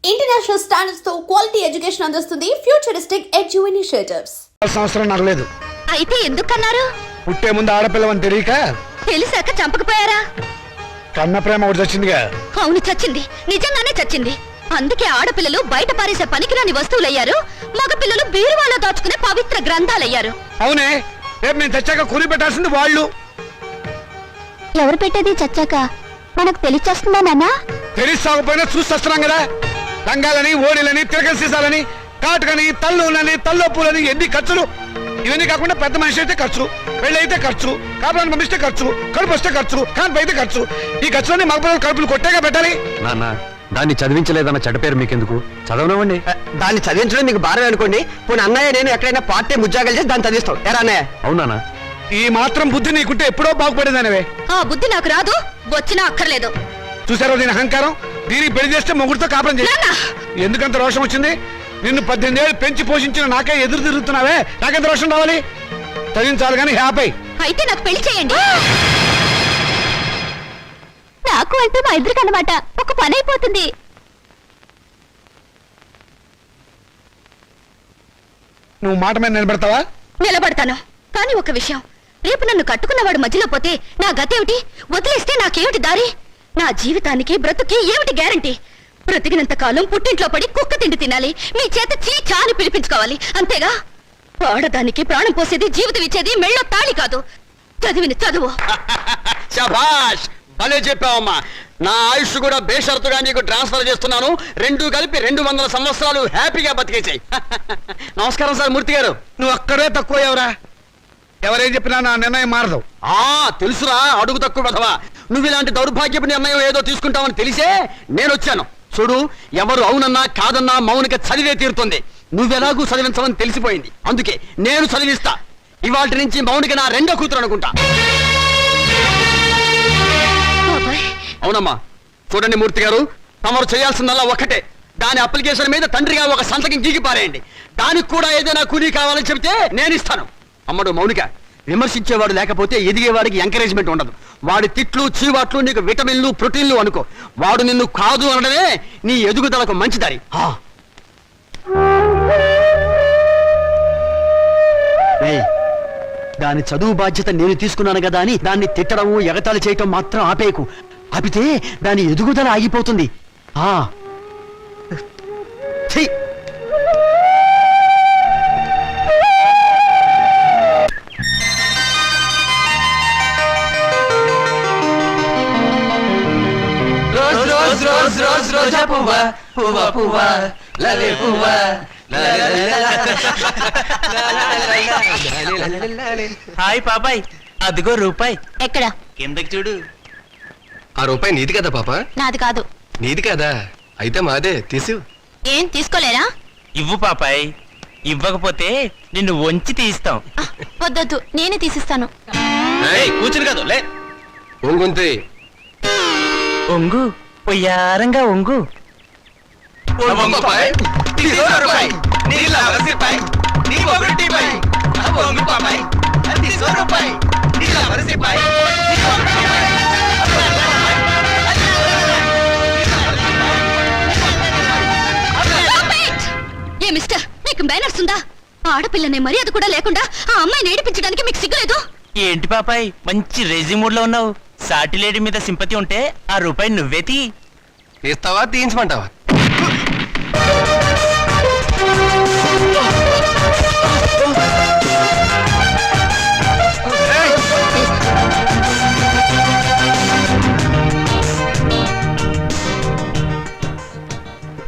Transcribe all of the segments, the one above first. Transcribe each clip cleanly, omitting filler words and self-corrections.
International standards తో quality education అందిస్తుంది futuristic edu initiatives. సంవత్సరం నాకు లేదు. అయితే ఎందుకన్నారు? పుట్టే ముందు ఆడపిల్లవని తెలియక తెలిసాక చంపకపోయారా? కన్న ప్రేమ ఒకటి చచ్చిందిగా. అవును, చచ్చింది, నిజంగానే చచ్చింది. అందుకే ఆడపిల్లలు బయట పారేసే పనికిరాని వస్తువులయ్యారు, మగపిల్లలు బీరువాలో దాచుకునే పవిత్ర గ్రంథాలయ్యారు. అవునే, రేపు నేను చచ్చాక కూలి పెట్టాల్సింది వాళ్ళు. ఎవరు పెట్టేది చచ్చాక మనకు తెలిచేస్తుందా నాన్న? తెలిసి సాగపోయినా చూస్తున్నాం కదా. రంగాలని, ఓడిలని, తిరగ సీసాలని, కాటుకని, తల్లులని, తల్లొప్పులని, ఎన్ని ఖర్చులు. ఇవన్నీ కాకుండా పెద్ద మనిషి అయితే ఖర్చు, పెళ్లి అయితే ఖర్చు, కాపురాన్ని పంపిస్తే ఖర్చు, కడుపు వస్తే ఖర్చు, కాన్పు అయితే ఖర్చు. ఈ ఖర్చులన్నీ మగపిల్లలు కడుపులు కొట్టేగా పెట్టాలి. నాన్న, దాన్ని చదివించలేదన్న చెడ్డ పేరు మీకెందుకు? చదవనివ్వండి. దాన్ని చదివించడం మీకు భారమే అనుకోండి. పోనీ అన్నయ్య నేను ఎక్కడైనా పార్ట్ టైం ఉద్యోగాలు చేసి దాన్ని చదివిస్తాం. ఎరా అన్నయ్య? అవునా? ఈ మాత్రం బుద్ధి నీకుంటే ఎప్పుడో బాగుపడేదానివే. ఆ బుద్ధి నాకు రాదు, వచ్చినా అక్కర్లేదు. చూసారో దీని అహంకారం. దీనికి పెళ్లి చేస్తే మొగుడితో కాపురం చేసి ఎందుకంత రోషం వచ్చింది? నిన్ను 18 ఏళ్ళు పెంచి పోషించిన నాకే ఎదురు తిరుగుతున్నావే, నాకెంత రోషం రావాలి? చదివించాలి కానీ హ్యాపీ. అయితే నాకు పెళ్లి చేయండి. నాకు అంటే మా ఇద్దరికి అన్నమాట ఒక పని అయిపోతుంది. నువ్వు మాట మీద నిలబెడతావా? నిలబడతాను, కానీ ఒక విషయం, రేపు నన్ను కట్టుకున్నవాడు మధ్యలో పోతే నా గతేమిటి? వదిలేస్తే నాకేమిటి దారి? నా జీవితానికి బ్రతుకి ఏమిటి గ్యారంటీ? బ్రతికినంత కాలం పుట్టింట్లో పడి కుక్క తిండి తినాలి, మీ చేత చీచా అని పిలిపించుకోవాలి, అంతేగా? ఆడదానికి ప్రాణం పోసేది, జీవితం ఇచ్చేది మెళ్ళో తాళి కాదు, చదివిన చదువు. శభాష్, భలే చెప్పావమ్మా. నా ఆయుష్ కూడా బేషరతుగా నీకు ట్రాన్స్ఫర్ చేస్తున్నాను. రెండు కలిపి 200 సంవత్సరాలు హ్యాపీగా బతికేసాయి. నమస్కారం సార్ మూర్తి గారు. నువ్వు అక్కడే తక్కువ ఎవరా? ఎవరేం చెప్పినా నా నిర్ణయం మారదు. తెలుసురా, అడుగు తక్కువ కదవా. నువ్వు ఇలాంటి దౌర్భాగ్యపు నిర్ణయం ఏదో తీసుకుంటావని తెలిసే నేను వచ్చాను. చూడు, ఎవరు అవునన్నా కాదన్నా మౌనిక చదివే తీరుతుంది. నువ్వెలాగూ చదివించమని తెలిసిపోయింది, అందుకే నేను చదివిస్తా. ఇవాటి నుంచి మౌనిక నా రెండో కూతురు అనుకుంటా. అవునమ్మా. చూడండి మూర్తి గారు, తమరు చేయాల్సిందల్లా ఒక్కటే. దాని అప్లికేషన్ మీద తండ్రిగా ఒక సంతకం గీకి పారేయండి. దానికి కూడా ఏదైనా కూలీ కావాలని చెబితే నేను ఇస్తాను. అమ్మడు మౌనిక, విమర్శించేవాడు లేకపోతే ఎదిగేవాడికి ఎంకరేజ్మెంట్ ఉండదు. వాడి తిట్లు, చీవాట్లు నీకు విటమిన్లు, ప్రోటీన్లు అనుకో. వాడు నిన్ను కాదు అనడమే నీ ఎదుగుదలకు మంచిదారి. దాని చదువు బాధ్యత నేను తీసుకున్నాను కదా అని దాన్ని తిట్టడము, ఎగతాళి చేయటం మాత్రం ఆపేయకు. ఆపితే దాని ఎదుగుదల ఆగిపోతుంది. రోజా పువ్వా పువ్వా పువ్వా లలే పువ్వా. హాయ్ పాపాయ్, అదిగో రూపాయి. ఎక్కడ? కిందకి చూడు. ఆ రూపాయి నీది కదా పాప? నాది కాదు. నీది కదా? అయితే మాదే, తీసు. ఏం తీసుకోలేరా? ఇవ్వు పాపాయ్, ఇవ్వకపోతే నిన్ను వంచి తీస్తాం. వద్దొద్దు, నేనే తీసిస్తాను. కూర్చుని కాదు లే. ఒంగుంతి. ఒంగు, పొయ్యారంగా ఒంగు. ఏ మిస్టర్, మీకు మేనర్స్ ఉందా? ఆడపిల్లనే మర్యాద కూడా లేకుండా ఆ అమ్మాయిని ఏడిపించడానికి మీకు సిగ్గులేదు? ఏంటి పాపాయ్, మంచి రెజిమూడ్ లో ఉన్నావు. సాటి లేడీ మీద సింపతి ఉంటే ఆ రూపాయి నువ్వే తీ. తీస్తావా, తీయించమంటావా?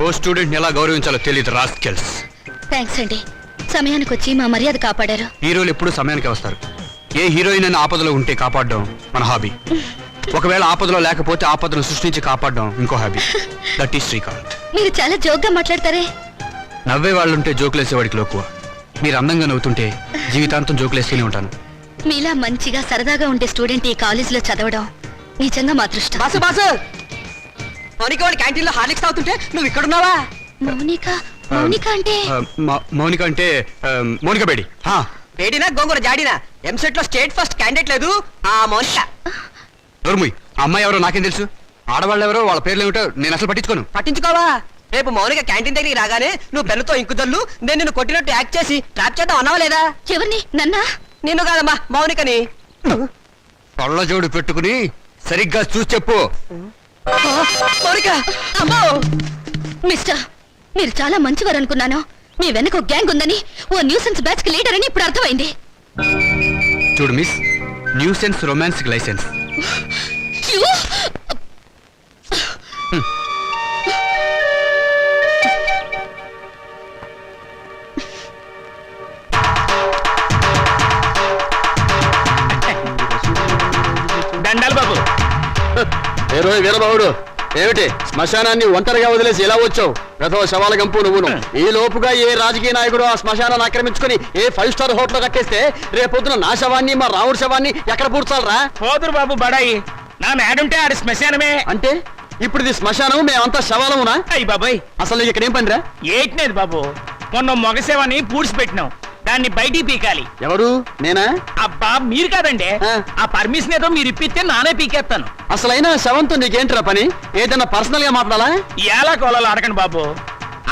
ఓ స్టూడెంట్ ఎలా గౌరవించాలో తెలియదు రాస్కెల్స్. థ్యాంక్స్ అండి, సమయానికి వచ్చి మా మర్యాద కాపాడారు. హీరోలు ఎప్పుడు సమయానికి వస్తారు. ఏ హీరోయిన్ అయినా ఆపదలో ఉంటే కాపాడడం మన హాబీ. ఒకవేళ ఆపదలో లేకపోతే ఆపదను సృష్టించి కాపాడడం ఇంకో హాబీ. That is Srikanth. మీరు చాలా జోక్గా మాట్లాడతారే. నవ్వే వాళ్ళుంటే జోకులేసేవాడికి లోకువ. మీరు అందంగా నవ్వుతుంటే జీవితాంతం జోకులేస్తూనే ఉంటాను. మీలా మంచిగా సరదాగా ఉండే స్టూడెంట్ ఈ కాలేజీలో చదవడం నిజంగా మా అదృష్టం. బాసు బాసు, మౌనిక వాడి క్యాంటీన్ లో హార్లిక్స్ తాగుతుంటే నువ్వు ఇక్కడున్నావా? మౌనిక? మౌనిక అంటే? మౌనిక అంటే మౌనిక బేడి. వేడినా గోంగూర జాడినా ఎంసెట్ లో స్టేట్ ఫస్ట్ క్యాండిడేట్ లేదు ఆ మౌనిక. ఆ అమ్మాయి ఎవరో నాకేం తెలుసు? ఆడవాళ్ళు ఎవరో వాళ్ళ పేర్లు ఏమిటో నేను అసలు పట్టించుకోను. పట్టించుకోవా? రేపు మౌనిక క్యాంటీన్ దగ్గరికి రాగానే నువ్వు పెన్నుతో ఇంకు జల్లు నేను నిన్ను కొట్టినట్టు యాక్ట్ చేసి ట్రాప్ చేద్దాం అన్నావా లేదా? ఎవరిని నన్నా? నిన్ను కాదమ్మా మౌనికని. కళ్ళజోడు పెట్టుకుని సరిగ్గా చూసి చెప్పు. మౌనిక అమ్మో. మిస్టర్, మీరు చాలా మంచివారు అనుకున్నాను. మీ వెనక ఒక గ్యాంగ్ ఉందని, ఓ న్యూసెన్స్ బ్యాచ్ కి లీడర్ అని ఇప్పుడు అర్థమైంది. చూడు miss, nuisance romance license. You? దండాలు బాబు. ఏ రోజు వీరబాబుడు ఏమిటి శ్మశానాన్ని ఒంటరిగా వదిలేసి ఎలా వచ్చావు? రథవ శవాల గంపు నువ్వును. ఈ లోపుగా ఏ రాజకీయ నాయకుడు ఆ శ్మశానాన్ని ఆక్రమించుకుని ఏ 5 స్టార్ హోటల్ కట్టేస్తే రేపొద్దున నా శవాన్ని మా రావుడి శవాన్ని ఎక్కడ పూడ్చాలరా? పోదురు బాబు బడాయి. నా మేడుంటే ఆడి శ్మశానమే. అంటే ఇప్పుడు ఇది శ్మశానం, మేమంతా శవాలమునా? అయ్యి బాబాయ్, అసలు నీకు ఇక్కడ ఏం పనిరా? ఏట్నేది బాబు, మొన్న మొగసేవని పూడ్చి పెట్టినాం, దాన్ని బయటికి పీకాలి. ఎవరు? నేనా? అబ్బా మీరు కాదండి, ఆ. ఆ పర్మిషన్ ఏదో మీరు ఇప్పిస్తే నానే పీకేస్తాను. అసలైనా శవంతో నీకేంటిరా పని? ఏదైనా పర్సనల్ గా మాట్లాడాలా? ఎలా కోలాలో అడగండి బాబు.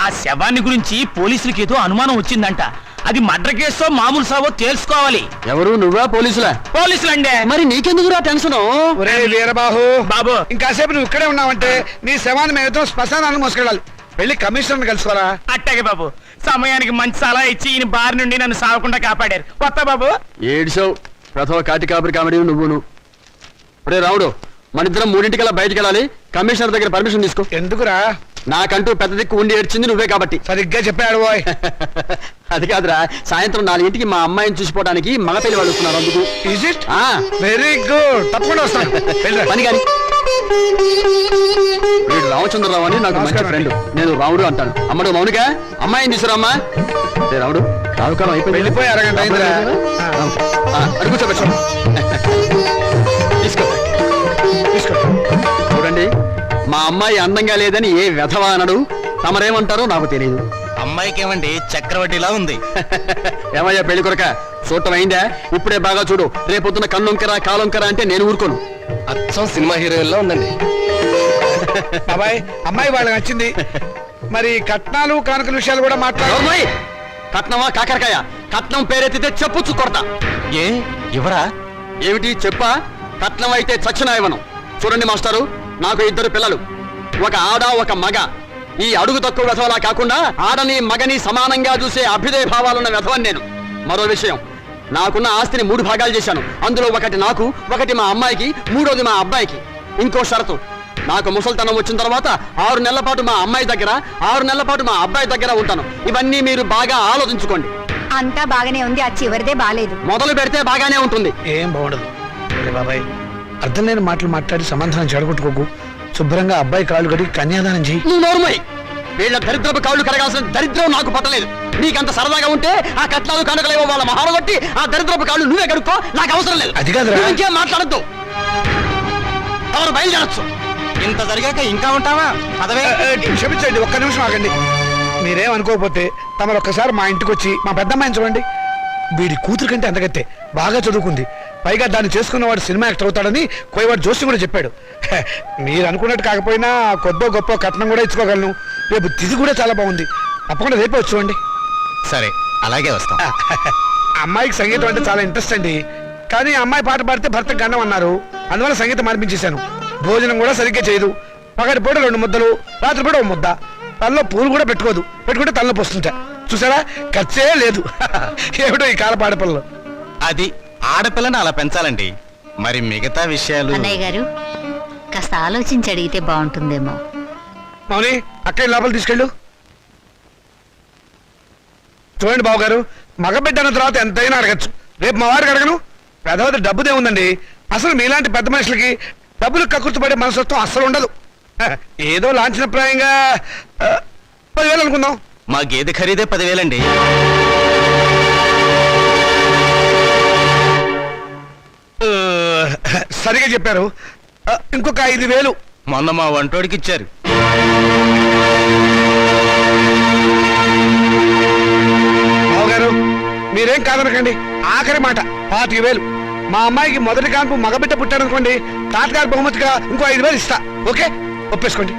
ఆ శవాన్ని గురించి పోలీసులకి ఏదో అనుమానం వచ్చిందంట. అది మర్డర్ కేసో మామూలు సావో తెలుసుకోవాలి. ఎవరు? నువ్వా పోలీసులా? పోలీసులండే. మరి నీకెందుకురా టెన్షన్? ఒరే వీరబాహు బాబు ఇంకాసేపు నువ్వు ఇక్కడే ఉన్నావంటే నీ శవాన్ని మేమతో శ్మశానాన్ని మోసుకెళ్ళాలి. వెళ్ళి కమిషనర్ కలుసుకోరా. అట్టాగే బాబు, సమయానికి మంచి సలహా ఇచ్చి ఈయన బారి నుండి నన్ను సావకుండా కాపాడారు. వస్తా బాబు. ఏడిసావు ప్రథమ కాటి కాపరి కామెడీ నువ్వును. ఒరే రావుడు, మన ఇద్దరం 3:00 బయటికి వెళ్ళాలి. కమిషనర్ దగ్గర పర్మిషన్ తీసుకో. ఎందుకురా? నాకంటూ పెద్ద దిక్కు ఉండి ఏడ్చింది నువ్వే కాబట్టి. సరిగ్గా చెప్పాడు బాయ్. అది కాదురా, సాయంత్రం 4:00కి మా అమ్మాయిని చూసిపోవడానికి మగ పెళ్లి వాళ్ళు వస్తున్నారు. అందుకు ఈజ్ ఇట్? వెరీ గుడ్, తప్పకుండా వస్తాను. వెళ్ళిరా. పని కాని. వీడు రామచంద్రరావు అని నాకు మంచి ఫ్రెండ్. నేను రాముడు అంటాను. అమ్మడు మౌనిక, అమ్మాయిని తీసుకురామ్మా. రాముడు, రావుకాలం అయిపోయింది. వెళ్ళిపోయి అరగంట అయిందిరా. అడుగు కూర్చోబెట్టు. తీసుకో తీసుకో. చూడండి, మా అమ్మాయి అందంగా లేదని ఏ వెధవా అనడు. తమరేమంటారో నాకు తెలియదు. అమ్మాయికి ఏమండి చక్రవడ్డీలా ఉంది. ఏమయ్యా పెళ్లి కొరక, చూడటం అయిందా? ఇప్పుడే బాగా చూడు. రేపొద్దున కన్నొంకరా కాలొంకరా అంటే నేను ఊరుకోను. అచ్చం సినిమా హీరోయిన్లో ఉందండి. బాబాయ్, అమ్మాయి వాళ్ళకి నచ్చింది. మరి కట్నాలు కానుకల విషయాలు కూడా మాట్లాడు. అమ్మాయి కట్నమా కాకరకాయ? కట్నం పేరెత్తితే చెప్పుచ్చు కొడతా. ఏ ఎవరా? ఏమిటి చెప్పా? కట్నం అయితే చచ్చిన ఇవ్వను. చూడండి మాస్టారు, నాకు 2 పిల్లలు, ఒక ఆడ ఒక మగ. ఈ అడుగు తక్కువ వెధవలా కాకుండా ఆడని మగని సమానంగా చూసే అభ్యుదయ భావాలున్న వెధవని నేను. మరో విషయం, నాకున్న ఆస్తిని 3 భాగాలు చేశాను. అందులో ఒకటి నాకు, ఒకటి మా అమ్మాయికి, 3వది మా అబ్బాయికి. ఇంకో షరతు, నాకు ముసల్తనం వచ్చిన తర్వాత 6 నెలల పాటు మా అమ్మాయి దగ్గర, 6 నెలల పాటు మా అబ్బాయి దగ్గర ఉంటాను. ఇవన్నీ మీరు బాగా ఆలోచించుకోండి. అంతా బాగానే ఉంది, ఆ చివరిదే బాలేదు. మొదలు పెడితే బాగానే ఉంటుంది. ఏం బాగుండదు. ఒరే బాబాయ్, అర్థం లేని మాటలు మాట్లాడి సమాధానం చెడగొట్టుకోకు. శుభ్రంగా అబ్బాయి కాళ్ళు కడిగి కన్యాదానం చెయ్యి. నువ్వు నోరుమోయ్. వీళ్ళ దరిద్రపు కాళ్ళు కడగాల్సిన దరిద్రం నాకు పట్టలేదు. నీకంత సరదాగా ఉంటే ఆ కట్నాలు కానుకలేవో వాళ్ళ మహాలు కొట్టి ఆ దరిద్రపు కాళ్ళు నువ్వే కడుక్కో, నాకు అవసరం లేదు. అది కాదురా. నువ్వు ఇంకేం మాట్లాడద్దు. ఎవరు బయలుదేరచ్చు. ఇంత జరిగాక ఇంకా ఉంటావా? పదవే. క్షమించండి, ఒక్క నిమిషం ఆగండి. మీరేమనుకోకపోతే తమరు ఒక్కసారి మా ఇంటికి వచ్చి మా పెద్దమ్మాయిని చూడండి. వీడి కూతురు కంటే అంతకత్తే బాగా చదువుకుంది. పైగా దాన్ని చేసుకున్నవాడు సినిమా యాక్టర్ అవుతాడని కోయవాడు జోషి కూడా చెప్పాడు. మీరు అనుకున్నట్టు కాకపోయినా కొద్దో గొప్ప కట్నం కూడా ఇచ్చుకోగలను. రేపు తిథి కూడా చాలా బాగుంది. తప్పకుండా రేపే వచ్చి చూడండి. సరే, అలాగే వస్తాం. అమ్మాయికి సంగీతం అంటే చాలా ఇంట్రెస్ట్ అండి. కానీ అమ్మాయి పాట పాడితే భర్తకు గండం అన్నారు. అందువల్ల సంగీతం మార్పించేశాను. భోజనం కూడా సరిగ్గా చేయదు. పగటి పూట 2 ముద్దలు, రాత్రి పూట 1 ముద్ద. తనలో పూలు కూడా పెట్టుకోదు. పెట్టుకుంటే తనలో పోస్తుంటా. చూసారా, ఖర్చే లేదు. ఏమిటో ఈ కాల పాడపిల్లలు. అది ఆడపిల్లని అలా పెంచాలండి. మరి మిగతా విషయాలు అన్నయ్య గారు కాస్త ఆలోచించి అడిగితే బాగుంటుందేమో. మౌని, అక్కడ లోపల తీసుకెళ్ళు. చూడండి బాబు గారు, మగబిడ్డ అన్న తర్వాత ఎంతైనా అడగచ్చు. రేపు మా వారికి అడగను. పెద్దవది డబ్బుదే ఉందండి. అసలు మీలాంటి పెద్ద మనుషులకి డబ్బులు కక్కుర్తిపడే మనసత్వం అస్సలు ఉండదు. ఏదో లాంఛనప్రాయంగా 10,000 అనుకుందాం. మా గేదె ఖరీదే 10,000 అండి. సరిగా చెప్పారు. ఇంకొక 5,000. మొన్న మా వంటోడికి ఇచ్చారు. బావగారు, మీరేం కాదనకండి. ఆఖరి మాట 25,000. మా అమ్మాయికి మొదటి కాన్పు మగబిడ్డ పుట్టారనుకోండి, తాతగారి బహుమతిగా ఇంకో 5,000 ఇస్తా. ఓకే, ఒప్పేసుకోండి.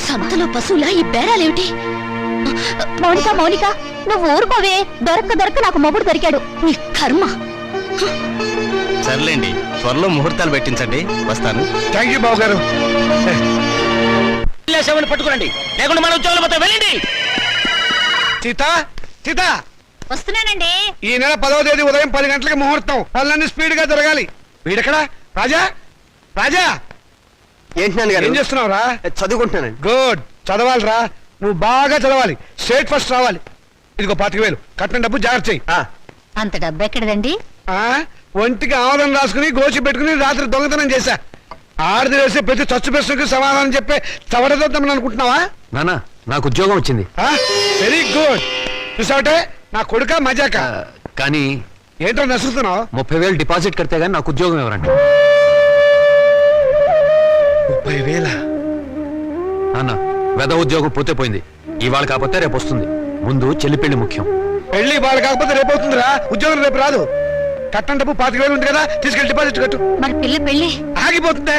సంతలో పశువులా ఈ బేరాలేమిటి? మౌనిక మౌనిక నువ్వు ఊరుకోవే, దొరక్క నాకు మొగుడు దొరికాడు. నీ కర్మ. సర్లేండి, త్వరలో ముహూర్తాలు పెట్టించండి, వస్తాను. థ్యాంక్ యూ బాబు గారు. శవాన్ని పట్టుకురండి, లేకుండా మన ఉద్యోగాలు పోతే వెళ్ళండి. సీత సీత, వస్తున్నానండి. ఈ నెల 10వ తేదీ ఉదయం 10 గంటలకు ముహూర్తం. పనులన్నీ స్పీడ్ గా జరగాలి. వీడెక్కడ? రాజా రాజా, ఏంటి నాన్నగారు? ఏం చేస్తున్నావురా? చదువుకుంటున్నానండి. గుడ్, చదవాలిరా. నువ్వు బాగా చదవాలి, స్టేట్ ఫస్ట్ రావాలి. ఇదిగో 25,000 కట్టిన డబ్బు జాగ్రత్త చెయ్యి. అంత డబ్బు ఎక్కడదండి? ఆ, ఒంటికి ఆవరణ రాసుకుని గోచి పెట్టుకుని రాత్రి దొంగతనం చేశా. ఆడది వేసే ప్రతి చచ్చు ప్రశ్నకు సమాధానం చెప్పే చవడదొద్దామని అనుకుంటున్నావా? నానా, నాకు ఉద్యోగం వచ్చింది. Very good. చూసావటే, నా కొడుక మజాక. కానీ ఏంటో నసురుతున్నావు? 30,000 డిపాజిట్ కడితే గానీ నాకు ఉద్యోగం ఎవరండి? 30,000? నాన్న, వెద ఉద్యోగం పోతే పోయింది, ఇవాళ కాకపోతే రేపు వస్తుంది. ముందు చెల్లి పెళ్లి ముఖ్యం. పెళ్లి వాళ్ళు కాకపోతే రేపు అవుతుందిరా, ఉద్యోగం రేపు రాదు. కట్టం డబ్బు 25,000 ఉంది కదా, తీసుకెళ్ళి డిపాజిట్ కట్టు. మరి పిల్ల పెళ్ళి ఆగిపోతుందే.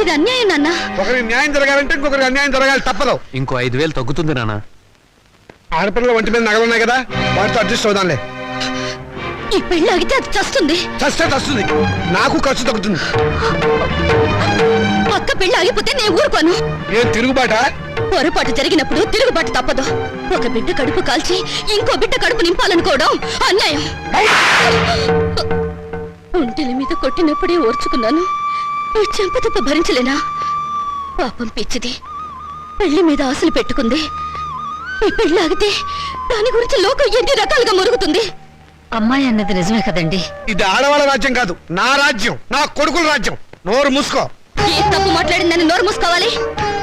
ఇది అన్యాయం నాన్న. ఒకరికి న్యాయం జరగాలంటే ఇంకొకరికి అన్యాయం జరగాలి, తప్పదు. ఇంకో 5,000 తగ్గుతుంది నాన్న. ఆడపిల్లల ఒంటి మీద నగలున్నాయి కదా, వాటితో అడ్జస్ట్ అవుదాంలే. ఈ పెళ్లి ఆగితే అది చస్తుంది. చస్తే వస్తుంది, నాకు ఖర్చు తగ్గుతుంది. అక్క పెళ్లి ఆగిపోతే నేను ఊరుకోను. ఏం తిరుగుబాట? పొరపాటు జరిగినప్పుడు తిరుగుబాటు తప్పదు. ఒక బిడ్డ కడుపు కాల్చి ఇంకో బిడ్డ కడుపు నింపాలనుకోవడం అన్యాయం. ఒంటెల మీద కొట్టినప్పుడే ఓర్చుకున్నాను, ఈ చెంపదెబ్బ భరించలేనా? పాపం పిచ్చిది, పెళ్లి మీద ఆశలు పెట్టుకుంది. ఈ పెళ్లి ఆగితే దాని గురించి లోకం ఎన్ని రకాలుగా మురుగుతుంది. అమ్మాయి అన్నది నిజమే కదండి. ఇది ఆడవాళ్ళ రాజ్యం కాదు, నా రాజ్యం, నా కొడుకుల రాజ్యం. నోరు మూసుకో. ఏ తప్పు మాట్లాడిందని నోరు మూసుకోవాలి?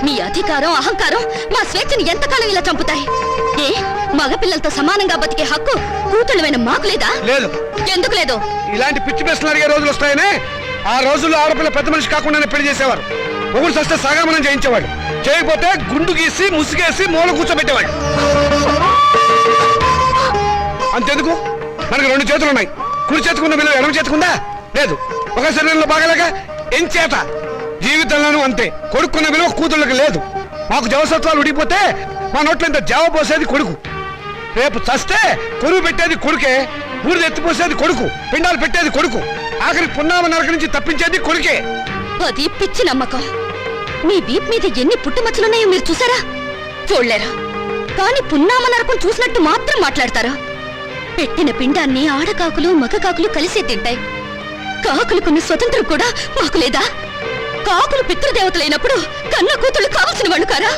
మీ అధికారం అహంకారం మా స్వేచ్ఛని ఎంతకాలం ఇలా చంపుతాయి? ఏ మగపిల్లలతో సమానంగా బతికే హక్కు కూతుళ్ళమైన మాకు లేదా? లేదు. ఎందుకు లేదు? ఇలాంటి పిచ్చి ప్రశ్నలు అడిగే రోజులు వస్తాయనే. ఆ రోజుల్లో ఆడపిల్ల పెద్ద మనిషి కాకుండానే పెళ్లి చేసేవారు. ఒకరు సస్తే సాగమనం చేయించేవాడు, చేయకపోతే గుండు గీసి ముసుగేసి మూల కూర్చోబెట్టేవాడు. అంతెందుకు, మనకు 2 చేతులు ఉన్నాయి. కుడి చేతుకున్న విలువ ఎడమ చేతుకుందా? లేదు. ఒక శరీరంలో బాగలేక ఎంచేత. జీవితంలోనూ అంతే, కొడుకున్న విలువ కూతుళ్ళకి లేదు. మాకు జవసత్వాలు ఉడిపోతే మా నోట్లో ఇంత జావ పోసేది కొడుకు. రేపు చస్తే కొరువు పెట్టేది కొడుకే, ఊరిది ఎత్తిపోసేది కొడుకు, పిండాలు పెట్టేది కొడుకు, ఆఖరి పున్నామ నరక నుంచి తప్పించేది కొడుకే. అది పిచ్చి నమ్మకం. మీ వీప్ మీద ఎన్ని పుట్టుమచ్చలున్నాయో మీరు చూసారా? చూడలేరా? కానీ పున్నామ నరకం చూసినట్టు మాత్రం మాట్లాడతారా? పెట్టిన పిండాన్ని ఆడకాకులు మగకాకులు కలిసే తింటాయి. కాకులకున్న స్వతంత్రం కూడా మాకు లేదా? కాకులు పితృదేవతలైనప్పుడు కన్న కూతుళ్ళు కావలసిన వాళ్ళు కారా?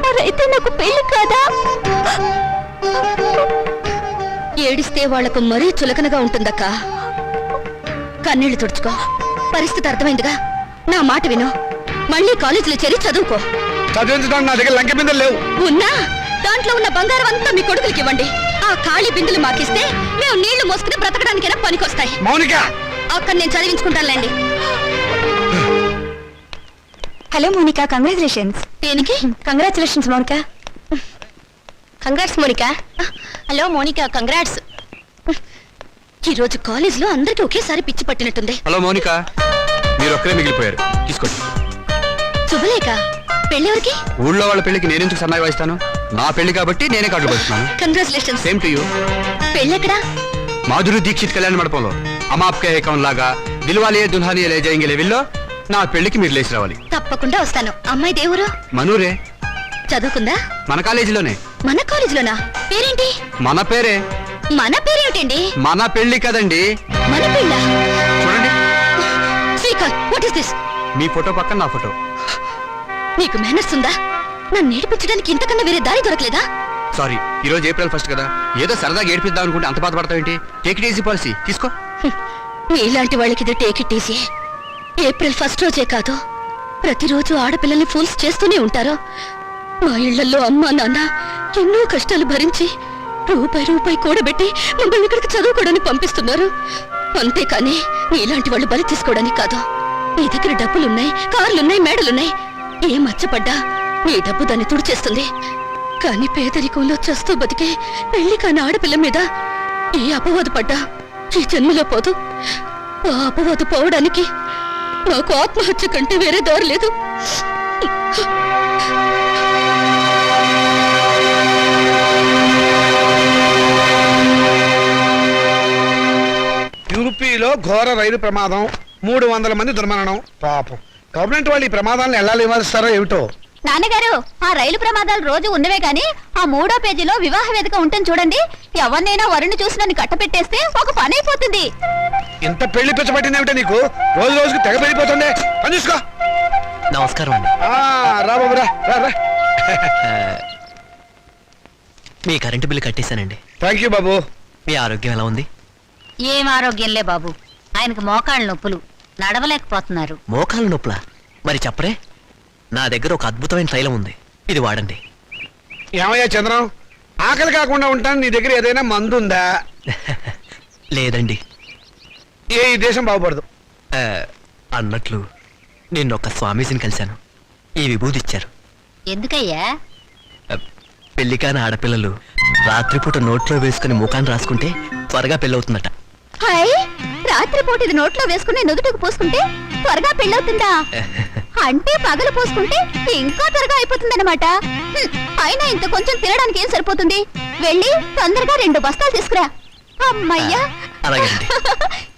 మరైతే నాకు పెళ్లి కాదా? ఏడిస్తే వాళ్లకు మరీ చులకనగా ఉంటుందక్క. కన్నీళ్లు తుడుచుకో. పరిస్థితి అర్థమైందిగా. నా మాట విను, మళ్ళీ కాలేజీలో చేరి చదువుకో. చదివించడానికి నా దగ్గర లంక బిందెలు లేవు. ఉన్నా దాంట్లో ఉన్న బంగారం అంతా మీ కొడుకులకి ఇవ్వండి. ఆ ఖాళీ బిందులు మాకిస్తే మేము నీళ్లు మోసుకుని బ్రతకడానికైనా పనికొస్తాయి. మౌనిక, అక్కడ నేను చదివించుకుంటానులేండి. Hello Monika, congratulations. దేనికి? Congratulations Monika. Congrats Monika. Hello Monika, congrats. ఈ రోజు కాలేజ్ లో అందరికి ఒకేసారి పిచ్చి పట్టినట్టుంది. హలో మౌనిక, మీరు ఒక్కరే మిగిలిపోయారు, తీసుకోండి. శుభలేఖ, పెళ్ళెవరికి? ఊళ్ళో వాళ్ళ పెళ్లికి నేనెందుకు సన్నాయి వాయిస్తాను? నా పెళ్లి కాబట్టి నేనే కార్డు పడుతున్నాను. కంగ్రాచులేషన్స్. Same to you. పెళ్ళెక్కడా? మాధురి దీక్షిత్ కళ్యాణ మండపంలో అమాప్కే ఏకం లాగా దిల్వాలియే దుల్హానియే లే జాయింగే లెవెల్లో నా పెళ్లికి మీరు లేచి రావాలి. తప్పకుండా వస్తాను. అమ్మాయి దేవురు? మనూరే, చదువుకుందా? మన కాలేజీలోనే. మన కాలేజీలోనా? పేరేంటి? మన పేరే. మన పేరేమిటండి? మన పెళ్లి కదండి. మన పెళ్ళ? చూడండి, Srikanth, what is this? Me photo పక్కన నా ఫోటో. నీకు మేనర్స్ ఉందా? నన్ను ఏడిపించడానికి ఇంతకన్నా వేరే దారి దొరకలేదా? సారీ, ఈ రోజు April 1 కదా, ఏదో సరదాగా ఏడిపిద్దాం అనుకుంటే అంత బాధపడతావేంటి? టేక్ ఇట్ ఈజీ పాలసీ, తీసుకో. నీలాంటి వాళ్ళకి ఇది టేక్ ఇట్ ఈజీ. April 1 రోజే కాదు, ప్రతిరోజు ఆడపిల్లల్ని ఫూల్స్ చేస్తూనే ఉంటారు. మా ఇళ్లలో అమ్మా నాన్న ఎన్నో కష్టాలు భరించి రూపాయి కూడబెట్టి మమ్మల్ని ఇక్కడికి చదువుకోవడానికి పంపిస్తున్నారు. అంతేకాని నీలాంటి వాళ్ళు బలి తీసుకోవడానికి కాదు. నీ దగ్గర డబ్బులున్నాయి, కార్లున్నాయి, మేడలున్నాయి. ఏ మచ్చపడ్డా నీ డబ్బు దాన్ని తుడిచేస్తుంది. కానీ పేదరికంలో చస్తూ బతికే పెళ్లి కాని ఆడపిల్ల మీద ఏ అపవాదు పడ్డా ఈ జన్మలో పోదు. ఆ అపవాదు పోవడానికి నాకు ఆత్మహత్య కంటే వేరే దారి లేదు. యూపీలో ఘోర రైలు ప్రమాదం, 300 మంది దుర్మరణం. పాపం గవర్నమెంట్ వాళ్ళు ఈ ప్రమాదాలను ఎలా నివారిస్తారో ఏమిటో. నాన్నగారు, ఆ రైలు ప్రమాదాలు రోజు ఉన్నవే గాని ఆ 3వ పేజీలో వివాహ వేదిక ఉంటుంది చూడండి. ఎవరినైనా వరుణ్ చూసి నన్ను కట్టపెట్టేస్తే ఒక పని అయిపోతుంది. ఇంత పెళ్లి పిచ్చ పట్టింది ఏమిటో నీకు? రోజు రోజుకి తెగ పెరిగిపోతుంది. పని చూసుకో. నమస్కారం అండి. రా బాబు రా రా రా. మీ కరెంటు బిల్లు కట్టేశానండి. థ్యాంక్ యూ బాబు. మీ ఆరోగ్యం ఎలా ఉంది? ఏం ఆరోగ్యంలే బాబు, ఆయనకు మోకాళ్ళ నొప్పులు, నడవలేకపోతున్నారు. మోకాలు నొప్పులా? మరి చెప్పరే, నా దగ్గర ఒక అద్భుతమైన తైలం ఉంది, ఇది వాడండి. ఏమయ్యా చంద్రం, ఆకలి కాకుండా ఉంటాను, నీ దగ్గర ఏదైనా మందు ఉందా? లేదండి. ఈ దేశం బాగుపడదు. అన్నట్లు నిన్నొక స్వామీజీని కలిశాను. ఈ విభూతి ఇచ్చారు. ఎందుకయ్యా? పెళ్లి కాని ఆడపిల్లలు రాత్రిపూట నోట్లో వేసుకుని ముఖాన్ని రాసుకుంటే త్వరగా పెళ్ళవుతుందట. హాయ్, రాత్రిపూట ఇది నోట్లో వేసుకుని నుదుటికి పూసుకుంటే త్వరగా పెళ్ళవుతుందా? అంటే పగలు పూసుకుంటే ఇంకా త్వరగా అయిపోతుందన్నమాట. అయినా ఇంత కొంచెం తినడానికి ఏం సరిపోతుంది? వెళ్ళి తొందరగా 2 బస్తాలు తీసుకురా. అమ్మయ్యా, అలాగేనండి.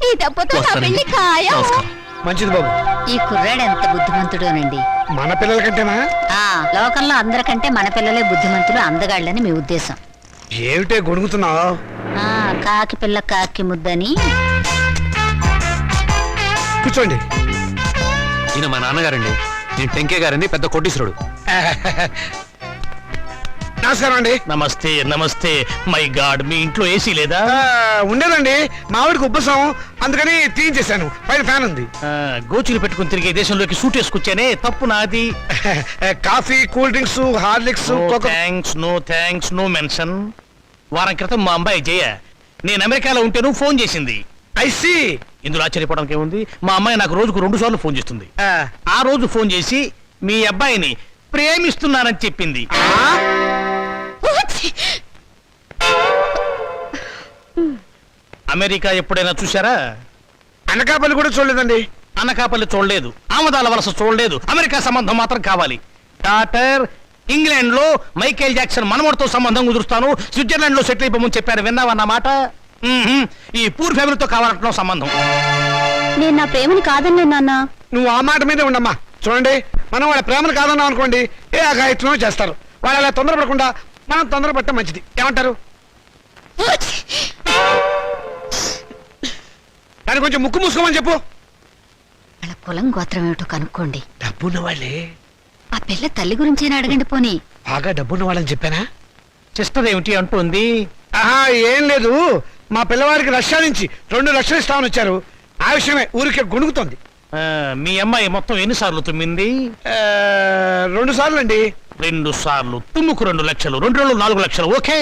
ఈ దెబ్బతో నా వస్తానండి. పెళ్లి ఖాయం. నమస్కారం. మంచిది బాబు. ఈ కుర్రాడు ఎంత బుద్ధిమంతుడోనండి. మన పిల్లల కంటేనా? లోకంలో అందరికంటే మన పిల్లలే బుద్ధిమంతులు, అందగాళ్ళని మీ ఉద్దేశం. ఏమిటే గొడుగుతున్నావు? కాకి పిల్ల కాకి ముద్దని. కూర్చోండి. ఈయన మా నాన్నగారండి. నేను టెంకే గారండి, పెద్ద కోటీశ్వరుడు. నమస్కారం అండి. నమస్తే నమస్తే. మై గాడ్, మీ ఇంట్లో ఏసీ లేదా? ఉండేదండి, మావిడికి ఉబ్బసం, అందుకని తీయించేశాను. పైన ఫ్యాన్ ఉంది. గోచులు పెట్టుకుని తిరిగే దేశంలోకి సూట్ వేసుకొచ్చానే, తప్పు నాది. Coffee, cool drinks, Horlicks, no thanks, no mention. వారం క్రితం మా అమ్మాయి జయ నేను అమెరికాలో ఉంటేను ఫోన్ చేసింది. ఐసి. ఇందులో ఆశ్చర్యపోవడానికి ఏముంది? మా అమ్మాయి నాకు రోజుకు 2 సార్లు ఫోన్ చేస్తుంది. ఆ రోజు ఫోన్ చేసి మీ అబ్బాయిని ప్రేమిస్తున్నానని చెప్పింది. అమెరికా ఎప్పుడైనా చూసారా? అనకాపల్లి కూడా చూడలేదండి. అనకాపల్లి చూడలేదు, ఆమదాల వలస చూడలేదు, అమెరికా సంబంధం మాత్రం కావాలి. డాక్టర్, ఇంగ్లాండ్ లో మైకేల్ జాక్సన్ మనవడితో సంబంధం కుదురుస్తాను, స్విట్జర్లాండ్ లో సెటిల్ అయిపోమని చెప్పారు. విన్నావన్నమాట? ఈ పూర్ ఫ్యామిలీతో కావాలంటున్నాం సంబంధం. నేను నా ప్రేమని కాదన్నే నాన్న. నువ్వు ఆ మాట మీదే ఉండమ్మా. చూడండి, మనం వాళ్ళ ప్రేమను కాదన్నాం అనుకోండి, ఏ అఘాయిత్వం చేస్తారు. వాళ్ళు అలా తొందరపడకుండా మనం తొందరపడటం మంచిది. ఏమంటారు? దాన్ని కొంచెం ముక్కు మూసుకోమని చెప్పు. వాళ్ళ కులం గోత్రం ఏమిటో కనుక్కోండి. డబ్బున్న వాళ్ళే. ఆ పిల్ల తల్లి గురించేనా అడగండి పోనీ. బాగా డబ్బున్న వాళ్ళని చెప్పానా? సిస్టర్ ఏమిటి అంటుంది? ఆహా, ఏం లేదు. మా పిల్లవాడికి రష్యా నుంచి 2 లక్షలు ఇస్తామని వచ్చారు. ఆ విషయమే ఊరికే గొణుగుతోంది. మీ అమ్మాయి మొత్తం ఎన్నిసార్లు తుమ్మింది? 2 సార్లు అండి. 2 సార్లు తుమ్ముకు 2 లక్షలు, 2 రోజులు 4 లక్షలు. ఓకే,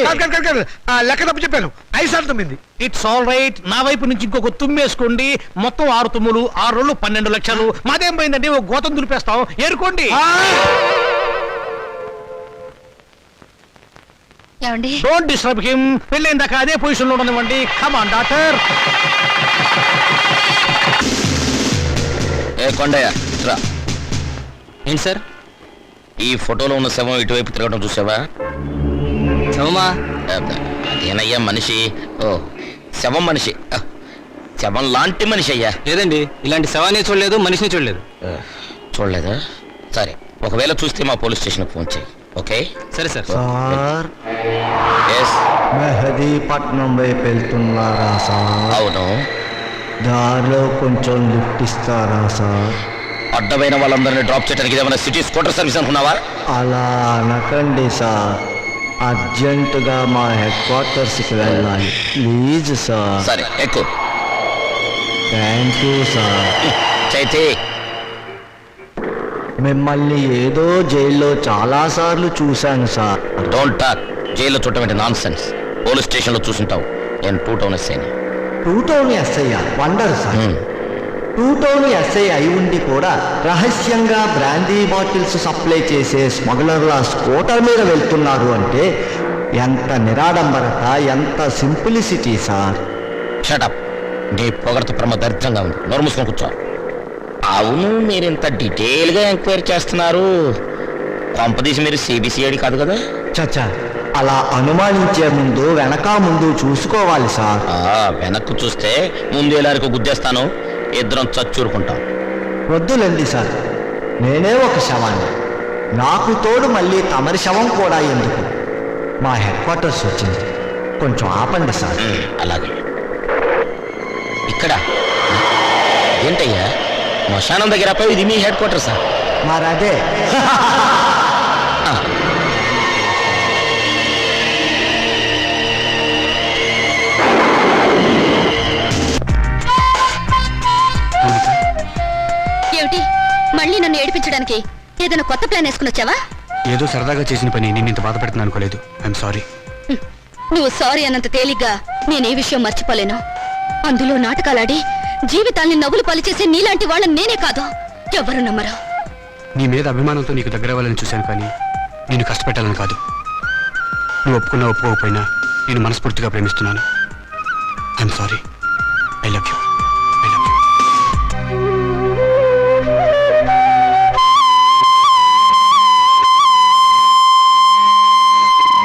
కాదు. లెక్క తప్పు చెప్పాను. 5 సార్లు తుమ్మింది. It's all right. నా వైపు నుంచి ఇంకొక తుమ్మేసుకోండి. మొత్తం 6 తుమ్ములు, 6 రోజులు 12 లక్షలు. మాదేం పోయిందండి? ఒక గోతం దులిపేస్తాం, ఏరుకోండి. ఏమండి? Don't disturb him. పెళ్ళైన దాకా అదే పొజిషన్ లో ఉండనివ్వండి. Come on doctor. ఏ కొండయ్య రా. ఏంటి సార్? ఈ ఫోటోలో ఉన్న శవం ఇటువైపు తిరగడం చూసావా? శవమా? అదేనయ్యా మనిషి. ఓ, శవం మనిషి. శవం లాంటి మనిషి అయ్యా. లేదండి, ఇలాంటి శవాన్ని చూడలేదు, మనిషిని చూడలేదు. చూడలేదా? సరే, ఒకవేళ చూస్తే మా పోలీస్ స్టేషన్కి ఫోన్ చేయి. ఓకే? సరే సార్. Sir, yes. మెహదీపట్నం వైపు వెళ్తున్నారా సార్? అవును. దారిలో కొంచెం లిఫ్ట్ ఇస్తారా సార్? అడ్డమైన వాళ్ళందరినీ డ్రాప్ చేయడానికి ఏమైనా సిటీ స్కూటర్ సర్వీస్ అనుకున్నావా? అలా అనకండి సార్, అర్జెంటుగా మా హెడ్ క్వార్టర్స్కి వెళ్ళాలి. Please sir. సరే, ఎక్కువ. Thank you sir. చైతే, మిమ్మల్ని ఏదో జైల్లో చాలాసార్లు చూశాను సార్. Don't talk. జైల్లో చూడటం నాన్ సెన్స్. పోలీస్ స్టేషన్లో చూసుంటావు. నేను 2 టౌన్ ఎస్ఐని. 2 town SI wonder sir. 2 town SI అయి ఉండి కూడా రహస్యంగా బ్రాందీ బాటిల్స్ సప్లై చేసే స్మగ్లర్ల స్కూటర్ మీద వెళ్తున్నారు అంటే ఎంత నిరాడంబరత, ఎంత సింప్లిసిటీ సార్. షటప్. నీ పొగడత ప్రమ దరిద్రంగా ఉంది. నోరు మూసుకొని కూర్చో. అవును, మీరు ఇంత డీటెయిల్ గా ఎంక్వైరీ చేస్తున్నారు. కొంపదీసి మీరు సిబిసిఐడి కాదు కదా? చచ్చా, అలా అనుమానించే ముందు వెనక ముందు చూసుకోవాలి సార్. వెనక్కు చూస్తే ముందేలారికి గుద్దేస్తాను, ఇద్దరం చచ్చూరుకుంటాం. వద్దులండి సార్, నేనే ఒక శవాన్ని. నాకు తోడు మళ్ళీ తమరి శవం కూడా ఎందుకు? మా హెడ్ క్వార్టర్స్ వచ్చింది, కొంచెం ఆపండి సార్. అలాగే. ఇక్కడ ఏంటయ్యా, శ్మశానం దగ్గర ఇది మీ హెడ్ క్వార్టర్సా? మరదే. ఏమిటి, మళ్ళీ నన్ను ఏడిపించడానికి ఏదైనా కొత్త ప్లాన్ వేసుకుని వచ్చావా? ఏదో సరదాగా చేసిన పని నేను ఇంత బాధ పెడుతున్నాను అనుకోలేదు. I'm sorry. నువ్వు సారీ అన్నంత తేలిగ్గా నేనే విషయం మర్చిపోలేను. అందులో నాటకాలాడి జీవితాల్ని నవ్వులు పలిచేసే నీలాంటి వాళ్ళని నేనే కాదు, ఎవరు నమ్మరు. నీ మీద అభిమానంతో నీకు దగ్గర అవ్వాలని చూశాను, కానీ నేను కష్టపెట్టాలని కాదు. నువ్వు ఒప్పుకున్నా ఒప్పుకోకపోయినా నేను మనస్ఫూర్తిగా ప్రేమిస్తున్నాను. I'm sorry. I love you.